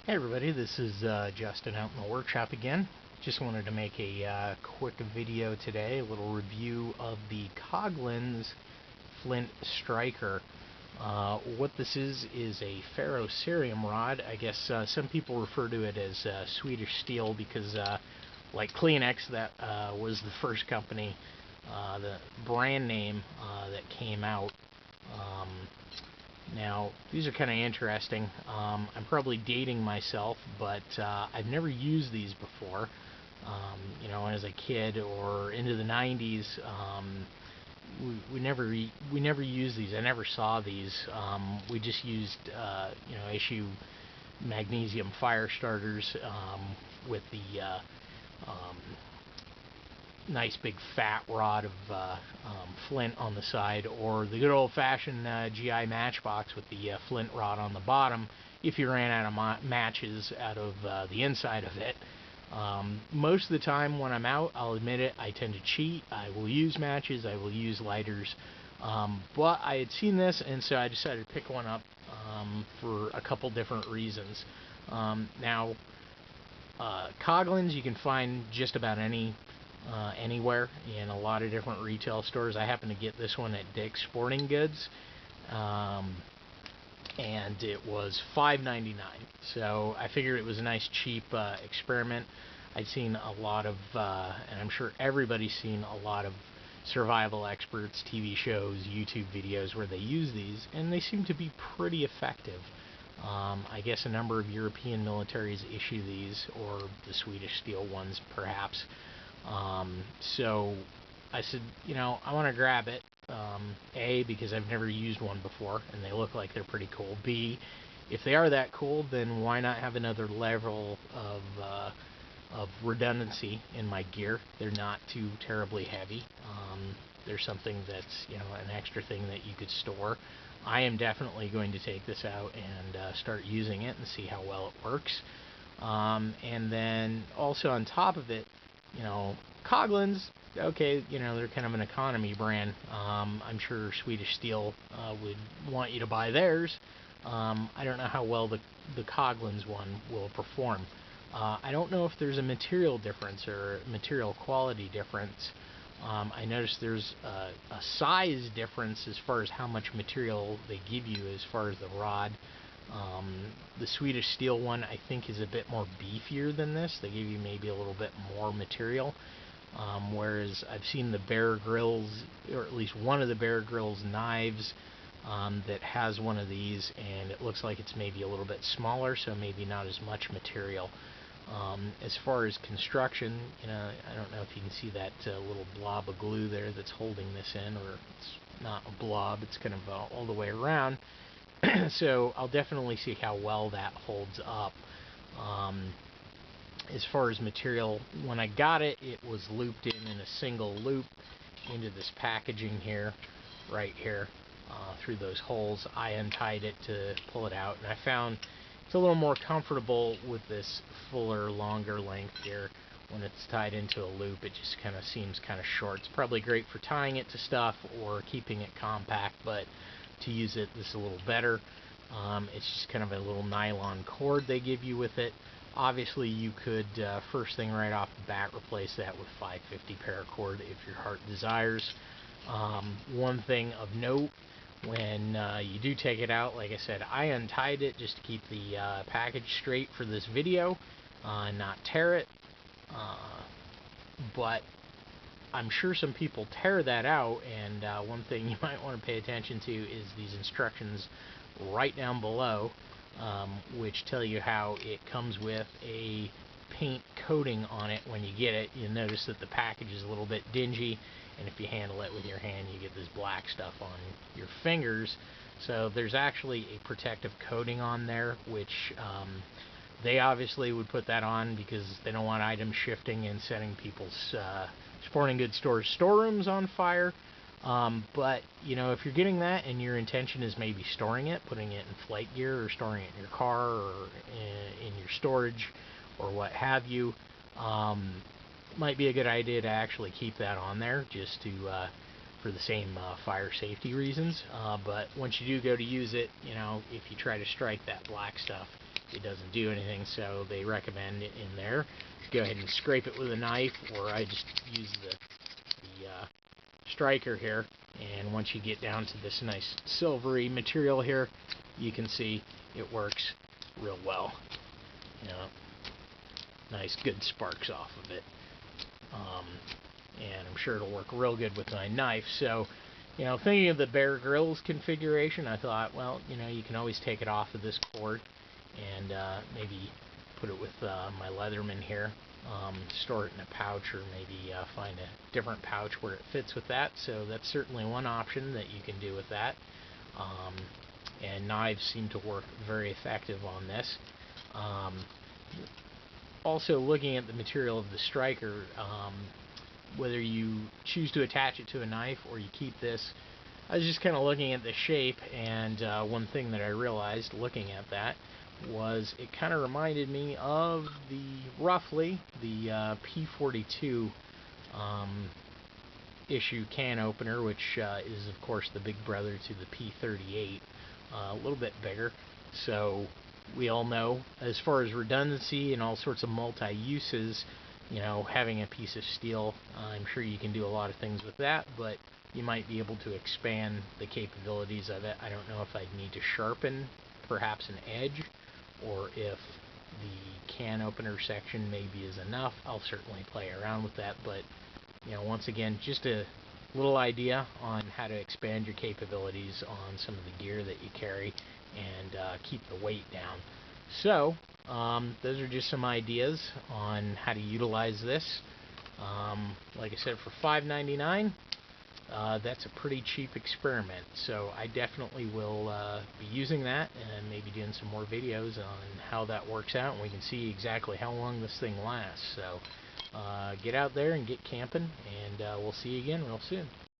Hey everybody, this is Justin out in the workshop again. Just wanted to make a quick video today, a little review of the Coghlans Flint Striker. What this is a Ferro cerium rod. I guess some people refer to it as Swedish steel because, like Kleenex, that was the first company, the brand name that came out. Um, Now, these are kind of interesting. I'm probably dating myself, but I've never used these before. As a kid or into the 90s, we never used these. I never saw these. We just used issue magnesium fire starters with the um, nice big fat rod of flint on the side, or the good old-fashioned GI matchbox with the flint rod on the bottom if you ran out of matches out of the inside of it. Most of the time when I'm out, I'll admit it, I tend to cheat. I will use matches, I will use lighters, but I had seen this, and so I decided to pick one up for a couple different reasons. Now, Coghlans you can find just about anywhere in a lot of different retail stores. I happen to get this one at Dick's Sporting Goods, and it was $5.99. So I figured it was a nice cheap experiment. I'd seen a lot of, and I'm sure everybody's seen a lot of survival experts, TV shows, YouTube videos where they use these, and they seem to be pretty effective. I guess a number of European militaries issue these, or the Swedish steel ones perhaps. So I said, I want to grab it. A, because I've never used one before, and they look like they're pretty cool. B, if they are that cool, then why not have another level of redundancy in my gear? They're not too terribly heavy. There's something that's, an extra thing that you could store. I am definitely going to take this out and start using it and see how well it works. And then also on top of it, Coghlans, okay, they're kind of an economy brand. I'm sure Swedish Steel would want you to buy theirs. I don't know how well the Coghlans one will perform. I don't know if there's a material difference or material quality difference. I noticed there's a size difference as far as how much material they give you as far as the rod. The Swedish Steel one I think is a bit more beefier than this. They give you maybe a little bit more material. Whereas I've seen the Bear Grylls, or at least one of the Bear Grylls knives that has one of these, and it looks like it's maybe a little bit smaller, so maybe not as much material. As far as construction, I don't know if you can see that little blob of glue there that's holding this in, or it's not a blob, it's kind of all the way around. So I'll definitely see how well that holds up. As far as material, when I got it, it was looped in a single loop into this packaging here, right here, through those holes. I untied it to pull it out, and I found it's a little more comfortable with this fuller, longer length here. When it's tied into a loop, it just kind of seems kind of short. It's probably great for tying it to stuff or keeping it compact, but to use it, this is a little better. It's just kind of a little nylon cord they give you with it. Obviously, you could, first thing right off the bat, replace that with 550 paracord if your heart desires. One thing of note, when you do take it out, like I said, I untied it just to keep the package straight for this video, not tear it. But I'm sure some people tear that out, and one thing you might want to pay attention to is these instructions right down below, which tell you how it comes with a paint coating on it when you get it. You'll notice that the package is a little bit dingy, and if you handle it with your hand, you get this black stuff on your fingers. So there's actually a protective coating on there, which they obviously would put that on because they don't want items shifting and setting people's sporting goods stores' storerooms on fire. But, if you're getting that and your intention is maybe storing it, putting it in flight gear, or storing it in your car, or in your storage, or what have you, might be a good idea to actually keep that on there just to for the same fire safety reasons. But once you do go to use it, if you try to strike that black stuff, it doesn't do anything, so they recommend it in there. Go ahead and scrape it with a knife, or I just use the striker here, and once you get down to this nice silvery material here, you can see it works real well. You know, nice good sparks off of it. And I'm sure it'll work real good with my knife. So, you know, thinking of the Bear Grylls configuration, I thought, well, you know, you can always take it off of this cord and maybe put it with my Leatherman here, store it in a pouch, or maybe find a different pouch where it fits with that. So that's certainly one option that you can do with that. And knives seem to work very effective on this. Also, looking at the material of the striker, whether you choose to attach it to a knife or you keep this, I was just kind of looking at the shape, and one thing that I realized looking at that was it kind of reminded me of roughly the P42 issue can opener, which is of course the big brother to the P38, a little bit bigger. So we all know, as far as redundancy and all sorts of multi-uses, you know, having a piece of steel, I'm sure you can do a lot of things with that, but you might be able to expand the capabilities of it. I don't know if I'd need to sharpen perhaps an edge, or if the can opener section maybe is enough. I'll certainly play around with that, but you know, once again, just a little idea on how to expand your capabilities on some of the gear that you carry and keep the weight down. So those are just some ideas on how to utilize this. Like I said, for $5.99, that's a pretty cheap experiment, so I definitely will be using that and maybe doing some more videos on how that works out, and we can see exactly how long this thing lasts. So get out there and get camping, and we'll see you again real soon.